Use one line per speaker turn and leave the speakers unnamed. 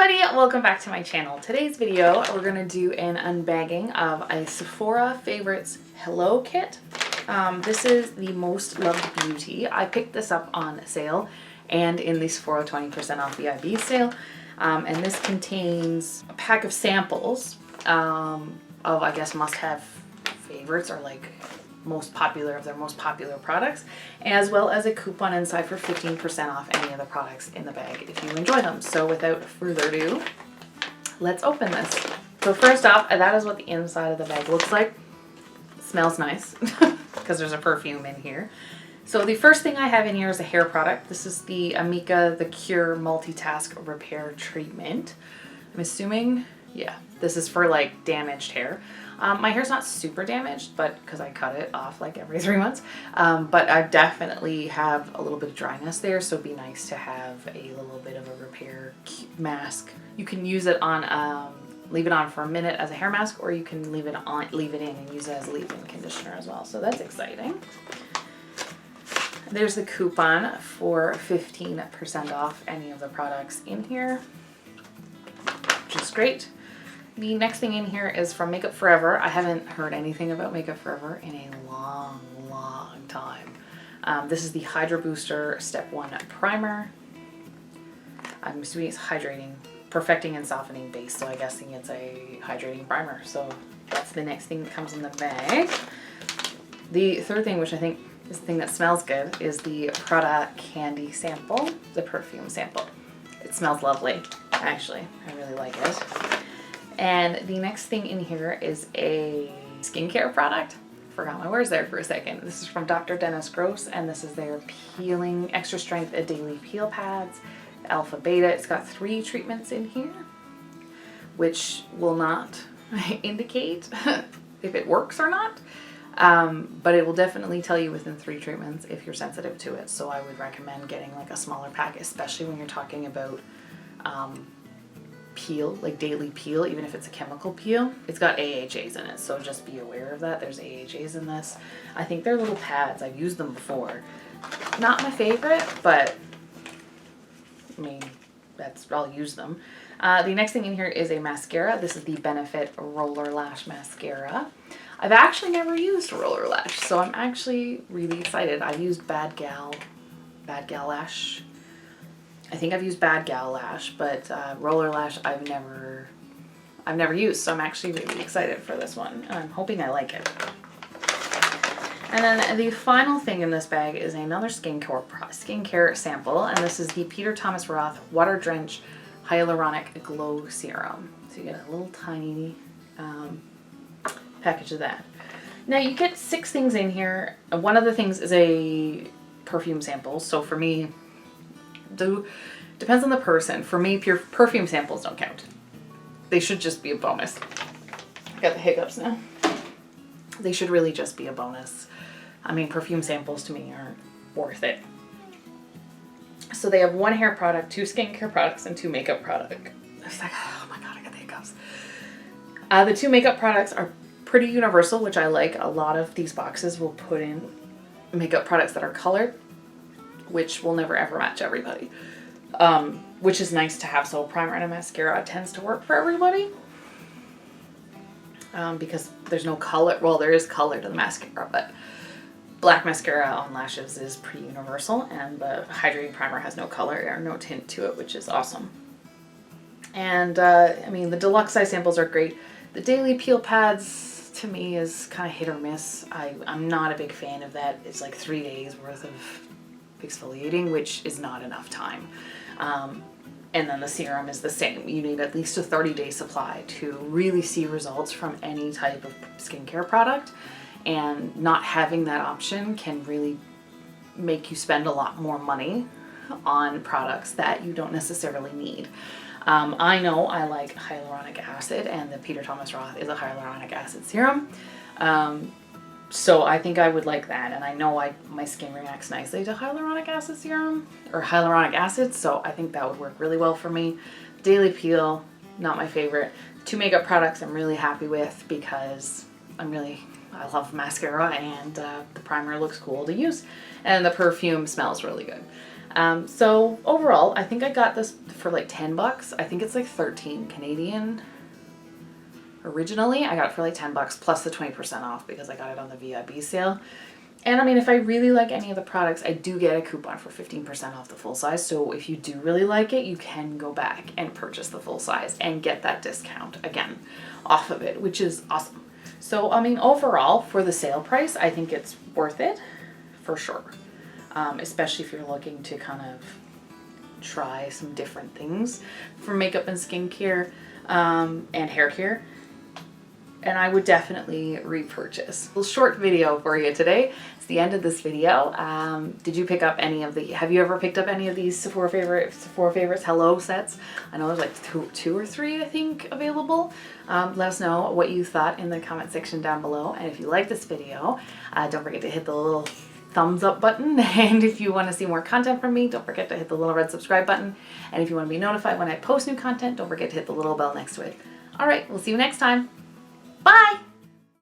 everybody, welcome back to my channel. Today's video we're going to do an unbagging of a Sephora Favorites Hello Kit. This is the Most Loved Beauty. I picked this up on sale and in the Sephora 20% off VIB sale. And this contains a pack of samples of, I guess, must-have favorites, or like most popular of their most popular products, as well as a coupon inside for 15% off any of the products in the bag if you enjoy them. So without further ado, let's open this. So first off, that is what the inside of the bag looks like. It smells nice because there's a perfume in here. So the first thing I have in here is a hair product. This is the Amica The Cure Multitask Repair Treatment. I'm assuming, yeah, this is for like damaged hair. My hair's not super damaged, but because I cut it off like every 3 months. But I definitely have a little bit of dryness there, so it'd be nice to have a little bit of a repair mask. You can use it on, leave it on for a minute as a hair mask, or you can leave it in and use it as a leave-in conditioner as well. So that's exciting. There's the coupon for 15% off any of the products in here, which is great. The next thing in here is from Makeup Forever. I haven't heard anything about Makeup Forever in a long time. This is the Hydra Booster Step 1 Primer. I'm assuming it's hydrating, perfecting and softening base, so I'm guessing it's a hydrating primer. So that's the next thing that comes in the bag. The third thing, which I think is the thing that smells good, is the Prada Candy sample, the perfume sample. It smells lovely, actually. I really like it. And the next thing in here is a skincare product. Forgot my words there for a second. This is from Dr. Dennis Gross, and this is their peeling extra strength daily peel pads, alpha beta. It's got 3 treatments in here, which will not indicate if it works or not. But it will definitely tell you within 3 treatments if you're sensitive to it. So I would recommend getting like a smaller pack, especially when you're talking about peel, like daily peel, even if it's a chemical peel. It's got AHAs in it, so just be aware of that. There's AHAs in this. I think they're little pads. I've used them before. Not my favorite, but I mean, I'll use them. The next thing in here is a mascara. This is the Benefit Roller Lash Mascara. I've actually never used Roller Lash, so I'm actually really excited. I've used Bad Gal Lash. I think I've used Bad Gal Lash, but Roller Lash I've never used, so I'm actually really excited for this one, and I'm hoping I like it. And then the final thing in this bag is another skincare sample, and this is the Peter Thomas Roth Water Drench Hyaluronic Glow Serum. So you get a little tiny package of that. Now you get 6 things in here. One of the things is a perfume sample, so for me, depends on the person. For me, pure perfume samples don't count. They should just be a bonus. I got the hiccups now. They should really just be a bonus. I mean, perfume samples to me aren't worth it. So they have 1 hair product, 2 skincare products, and 2 makeup products. It's like, oh my god, I got the hiccups. The 2 makeup products are pretty universal, which I like. A lot of these boxes will put in makeup products that are colored, which will never ever match everybody, which is nice to have. So a primer and a mascara tends to work for everybody, because there's no color. Well, there is color to the mascara, but black mascara on lashes is pretty universal, and the hydrating primer has no color or no tint to it, which is awesome. And I mean, the deluxe size samples are great. The daily peel pads to me is kind of hit or miss. I'm not a big fan of that. It's like 3 days worth of exfoliating, which is not enough time. And then the serum is the same. You need at least a 30-day supply to really see results from any type of skincare product, and not having that option can really make you spend a lot more money on products that you don't necessarily need. I know I like hyaluronic acid, and the Peter Thomas Roth is a hyaluronic acid serum. So I think I would like that, and I know my skin reacts nicely to hyaluronic acid serum, or hyaluronic acid, so I think that would work really well for me. Daily peel, not my favorite. 2 makeup products I'm really happy with, because I love mascara, and the primer looks cool to use, and the perfume smells really good. So overall, I think I got this for like 10 bucks. I think it's like 13 Canadian. Originally, I got it for like 10 bucks plus the 20% off because I got it on the VIB sale. And I mean, if I really like any of the products, I do get a coupon for 15% off the full size. So if you do really like it, you can go back and purchase the full size and get that discount again off of it, which is awesome. So, I mean, overall, for the sale price, I think it's worth it for sure. Especially if you're looking to kind of try some different things for makeup and skincare and hair care. And I would definitely repurchase. A little short video for you today. It's the end of this video. Did you pick up any of the, have you ever picked up any of these Sephora Favorites Hello sets? I know there's like two or three, I think, available. Let us know what you thought in the comment section down below. And if you like this video, don't forget to hit the little thumbs up button. And if you want to see more content from me, don't forget to hit the little red subscribe button. And if you want to be notified when I post new content, don't forget to hit the little bell next to it. All right, we'll see you next time. Bye!